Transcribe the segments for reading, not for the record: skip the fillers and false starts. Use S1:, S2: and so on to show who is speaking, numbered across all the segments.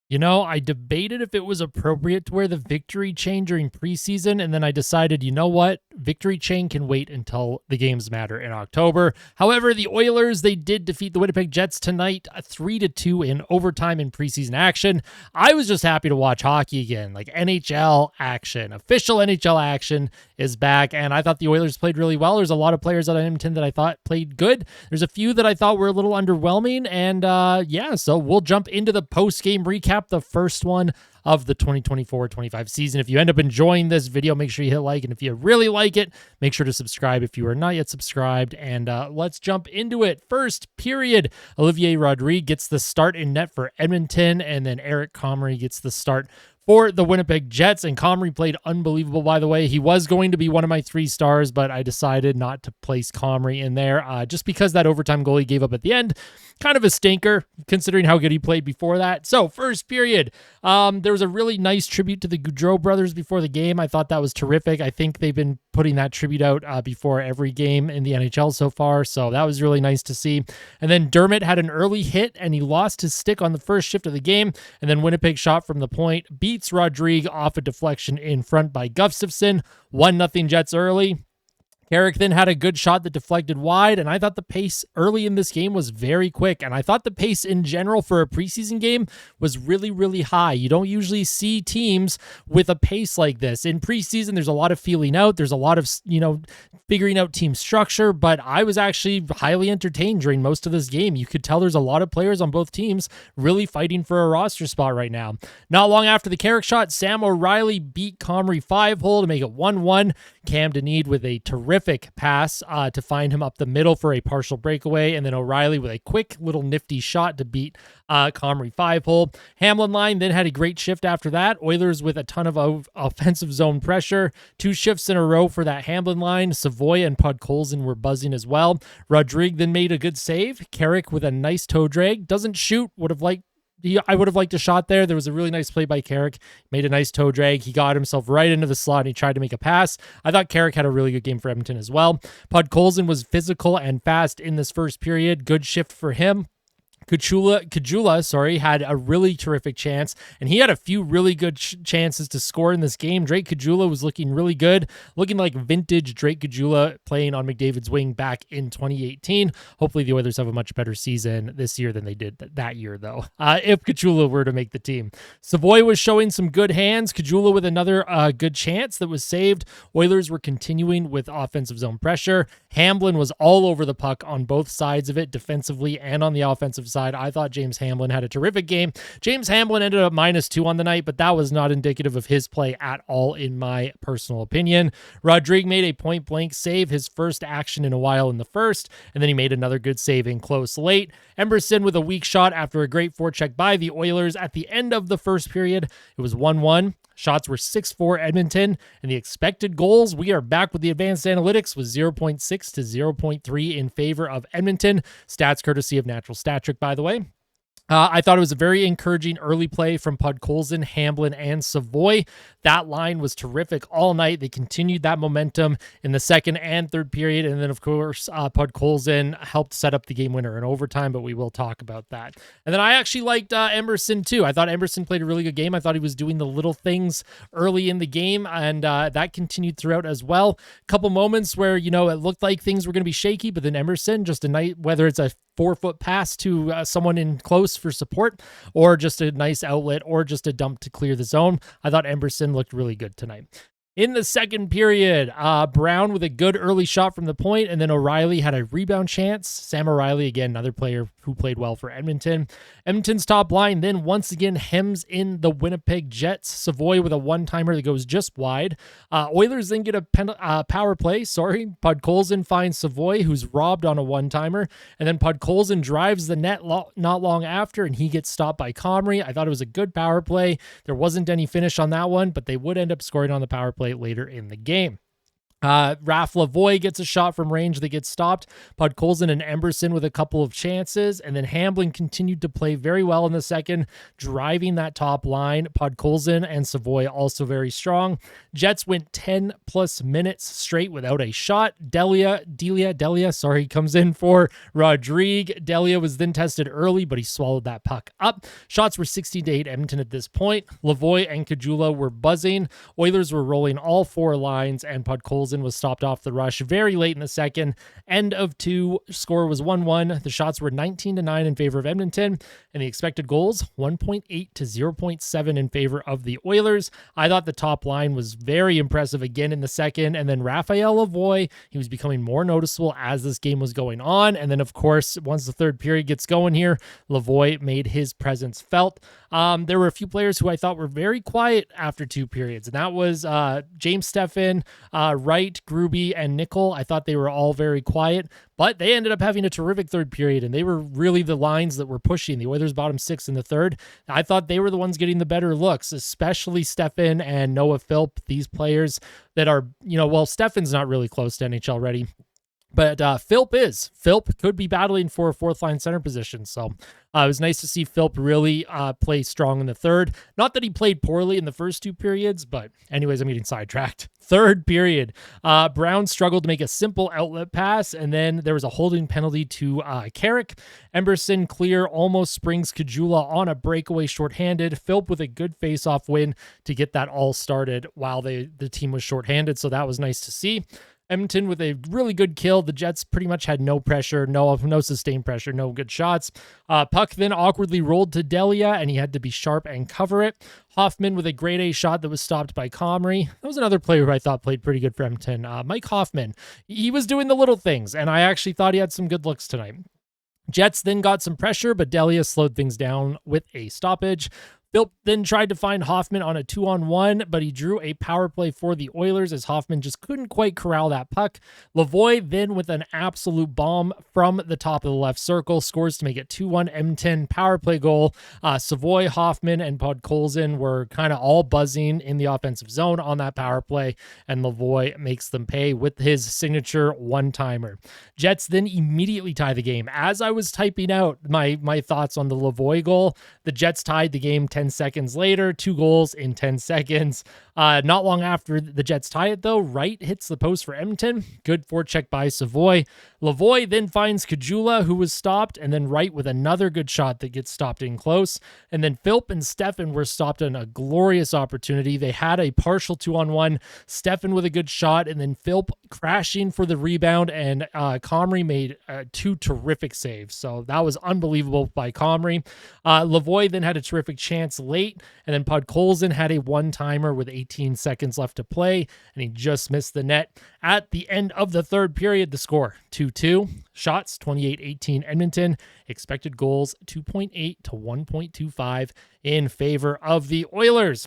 S1: You know, I debated if it was appropriate to wear the victory chain during preseason, and then I decided, you know what? Victory chain can wait until the games matter in October. However, the Oilers, they did defeat the Winnipeg Jets tonight, 3-2 in overtime in preseason action. I was just happy to watch hockey again, like NHL action. Official NHL action is back, and I thought the Oilers played really well. There's a lot of players at Edmonton that I thought played good. There's a few that I thought were a little underwhelming, and so we'll jump into the post-game recap, the first one of the 2024-25 season. If you end up enjoying this video, make sure you hit like, and if you really like it, make sure to subscribe if you are not yet subscribed, and let's jump into it. First period, Olivier Rodrigue gets the start in net for Edmonton, and then Eric Comrie gets the start for the Winnipeg Jets, and Comrie played unbelievable, by the way. He was going to be one of my 3 stars, but I decided not to place Comrie in there just because that overtime goal he gave up at the end, kind of a stinker, considering how good he played before that. So, first period, there was a really nice tribute to the Gaudreau brothers before the game. I thought that was terrific. I think they've been putting that tribute out before every game in the NHL so far, so that was really nice to see. And then Dermott had an early hit, and he lost his stick on the first shift of the game, and then Winnipeg shot from the point, beats Rodrigue off a deflection in front by Gustafsson, 1-0 Jets early. Carrick then had a good shot that deflected wide, and I thought the pace early in this game was very quick, and I thought the pace in general for a preseason game was really, really high. You don't usually see teams with a pace like this. In preseason, there's a lot of feeling out. There's a lot of, figuring out team structure, but I was actually highly entertained during most of this game. You could tell there's a lot of players on both teams really fighting for a roster spot right now. Not long after the Carrick shot, Sam O'Reilly beat Comrie 5-hole to make it 1-1. Cam Dineen with a terrific pass to find him up the middle for a partial breakaway, and then O'Reilly with a quick little nifty shot to beat Comrie 5-hole. Hamblin line then had a great shift after that. Oilers with a ton of offensive zone pressure. 2 shifts in a row for that Hamblin line. Savoie and Podkolzin were buzzing as well. Rodrigue then made a good save. Carrick with a nice toe drag. Doesn't shoot. I would have liked a shot there. There was a really nice play by Carrick. Made a nice toe drag. He got himself right into the slot and he tried to make a pass. I thought Carrick had a really good game for Edmonton as well. Podkolzin was physical and fast in this first period. Good shift for him. Caggiula, had a really terrific chance, and he had a few really good chances to score in this game. Drake Caggiula was looking really good, looking like vintage Drake Caggiula playing on McDavid's wing back in 2018. Hopefully the Oilers have a much better season this year than they did that year, though, if Caggiula were to make the team. Savoie was showing some good hands. Caggiula with another good chance that was saved. Oilers were continuing with offensive zone pressure. Hamblin was all over the puck on both sides of it, defensively and on the offensive side. I thought James Hamblin had a terrific game. James Hamblin ended up -2 on the night, but that was not indicative of his play at all, in my personal opinion. Rodrigue made a point-blank save, his first action in a while in the first, and then he made another good save in close late. Emerson with a weak shot after a great forecheck by the Oilers at the end of the first period. It was 1-1. Shots were 6-4 Edmonton, and the expected goals, we are back with the advanced analytics, was 0.6 to 0.3 in favor of Edmonton. Stats courtesy of Natural Stat Trick, by the way. I thought it was a very encouraging early play from Podkolzin, Hamblin, and Savoie. That line was terrific all night. They continued that momentum in the second and third period. And then, of course, Podkolzin helped set up the game winner in overtime, but we will talk about that. And then I actually liked Emerson, too. I thought Emerson played a really good game. I thought he was doing the little things early in the game, and that continued throughout as well. A couple moments where, it looked like things were going to be shaky, but then Emerson, just a night, whether it's a 4-foot pass to someone in close for support, or just a nice outlet, or just a dump to clear the zone. I thought Emerson looked really good tonight. In the second period, Brown with a good early shot from the point, and then O'Reilly had a rebound chance. Sam O'Reilly, again, another player who played well for Edmonton. Edmonton's top line then once again hems in the Winnipeg Jets. Savoie with a one-timer that goes just wide. Oilers then get a power play. Podkolzin finds Savoie, who's robbed on a one-timer, and then Podkolzin drives the net not long after, and he gets stopped by Comrie. I thought it was a good power play. There wasn't any finish on that one, but they would end up scoring on the power play later in the game. Raf Lavoie gets a shot from range that gets stopped. Podkolzin and Emberson with a couple of chances, and then Hamblin continued to play very well in the second, driving that top line. Podkolzin and Savoie also very strong. Jets went 10 plus minutes straight without a shot. Delia, comes in for Rodrigue. Delia was then tested early, but he swallowed that puck up. Shots were 16-8 Edmonton at this point. Lavoie and Caggiula were buzzing. Oilers were rolling all four lines, and Podkolzin was stopped off the rush very late in the second. End of two, score was 1-1. The shots were 19-9 in favor of Edmonton, and the expected goals 1.8 to 0.7 in favor of the Oilers. I thought the top line was very impressive again in the second, and then Raphael Lavoie, he was becoming more noticeable as this game was going on. And then, of course, once the third period gets going here, Lavoie made his presence felt. There were a few players who I thought were very quiet after two periods, and that was James Steffen, Wright, Gruby, and Nickel. I thought they were all very quiet, but they ended up having a terrific third period, and they were really the lines that were pushing. The Oilers bottom six in the third. I thought they were the ones getting the better looks, especially Steffen and Noah Philp, these players that are, Steffen's not really close to NHL ready, but Philp is. Philp could be battling for a fourth line center position. So it was nice to see Philp really play strong in the third. Not that he played poorly in the first two periods, but anyways, I'm getting sidetracked. Third period, Brown struggled to make a simple outlet pass, and then there was a holding penalty to Carrick. Emberson clear almost springs Caggiula on a breakaway shorthanded. Philp with a good face-off win to get that all started while the team was shorthanded, so that was nice to see. Edmonton with a really good kill. The Jets pretty much had no pressure, no sustained pressure, no good shots. Puck then awkwardly rolled to Delia, and he had to be sharp and cover it. Hoffman with a grade A shot that was stopped by Comrie. That was another player who I thought played pretty good for Edmonton. Mike Hoffman. He was doing the little things, and I actually thought he had some good looks tonight. Jets then got some pressure, but Delia slowed things down with a stoppage. Philp then tried to find Hoffman on a 2-on-1, but he drew a power play for the Oilers as Hoffman just couldn't quite corral that puck. Lavoie then with an absolute bomb from the top of the left circle scores to make it 2-1 Edmonton power play goal. Savoie, Hoffman, and Podkolzin were kind of all buzzing in the offensive zone on that power play, and Lavoie makes them pay with his signature one-timer. Jets then immediately tie the game. As I was typing out my thoughts on the Lavoie goal, the Jets tied the game 10 seconds later, 2 goals in 10 seconds. Not long after the Jets tie it, though, Wright hits the post for Edmonton. Good forecheck by Savoie. Lavoie then finds Caggiula, who was stopped, and then Wright with another good shot that gets stopped in close. And then Philp and Steffen were stopped on a glorious opportunity. They had a partial 2-on-1. Steffen with a good shot, and then Philp crashing for the rebound, and Comrie made 2 terrific saves. So that was unbelievable by Comrie. Lavoie then had a terrific chance late, and then Podkolzin had a one-timer with 18 seconds left to play, and he just missed the net. At the end of the third period, the score 2-2. Shots 28-18 Edmonton. Expected goals 2.8 to 1.25 in favor of the Oilers.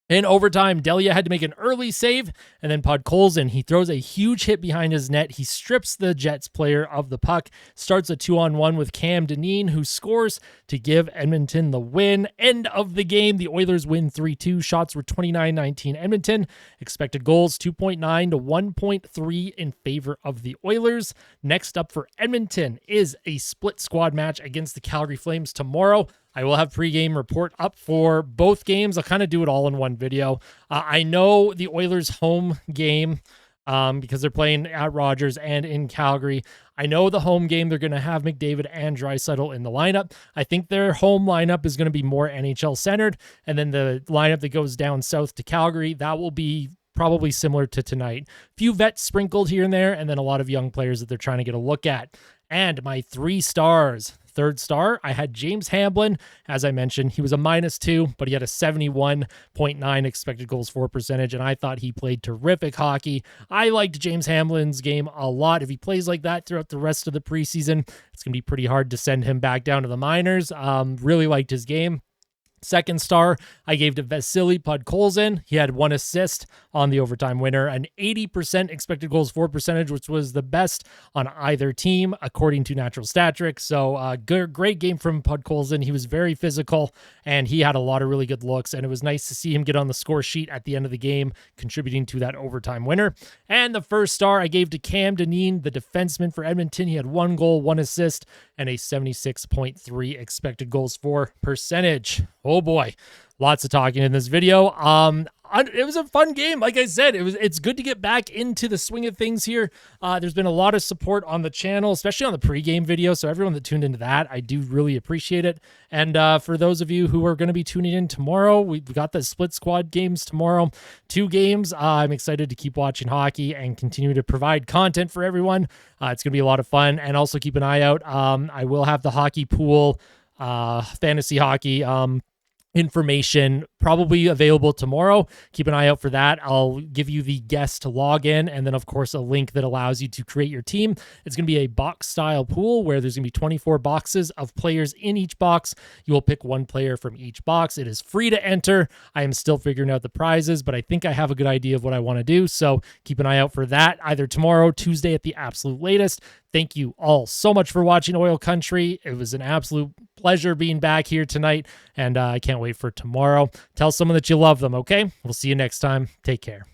S1: In overtime, Delia had to make an early save, and then Podkolzin, he throws a huge hit behind his net. He strips the Jets player of the puck, starts a 2-on-1 with Cam Dineen, who scores to give Edmonton the win. End of the game, the Oilers win 3-2. Shots were 29-19 Edmonton. Expected goals 2.9 to 1.3 in favor of the Oilers. Next up for Edmonton is a split squad match against the Calgary Flames tomorrow. I will have pregame report up for both games. I'll kind of do it all in one video. I know the Oilers home game because they're playing at Rogers and in Calgary. I know the home game, they're going to have McDavid and Draisaitl in the lineup. I think their home lineup is going to be more NHL centered. And then the lineup that goes down south to Calgary, that will be probably similar to tonight. Few vets sprinkled here and there, and then a lot of young players that they're trying to get a look at. And my 3 stars. Third star, I had James Hamblin. As I mentioned, he was a -2, but he had a 71.9 expected goals for percentage, and I thought he played terrific hockey. I liked James Hamblin's game a lot. If he plays like that throughout the rest of the preseason, it's going to be pretty hard to send him back down to the minors. Really liked his game. Second star, I gave to Vasily Podkolzin. He had 1 assist on the overtime winner, an 80% expected goals for percentage, which was the best on either team, according to Natural Stat Trick. So great game from Podkolzin. He was very physical, and he had a lot of really good looks, and it was nice to see him get on the score sheet at the end of the game, contributing to that overtime winner. And the first star, I gave to Dineen, the defenseman for Edmonton. He had 1 goal, 1 assist, and a 76.3 expected goals for percentage. Oh boy, lots of talking in this video. It was a fun game. Like I said, it's good to get back into the swing of things here. There's been a lot of support on the channel, especially on the pregame video. So everyone that tuned into that, I do really appreciate it. And for those of you who are going to be tuning in tomorrow, we've got the split squad games tomorrow, 2 games. I'm excited to keep watching hockey and continue to provide content for everyone. It's going to be a lot of fun. And also keep an eye out. I will have the hockey pool, fantasy hockey, information probably available tomorrow. Keep an eye out for that. I'll give you the guest to log in, and then of course a link that allows you to create your team. It's going to be a box style pool where there's going to be 24 boxes of players in each box. You will pick 1 player from each box. It is free to enter. I am still figuring out the prizes, but I think I have a good idea of what I want to do. So keep an eye out for that either tomorrow, Tuesday at the absolute latest. Thank you all so much for watching Oil Country. It was an absolute pleasure being back here tonight, and I can't wait for tomorrow. Tell someone that you love them, okay? We'll see you next time. Take care.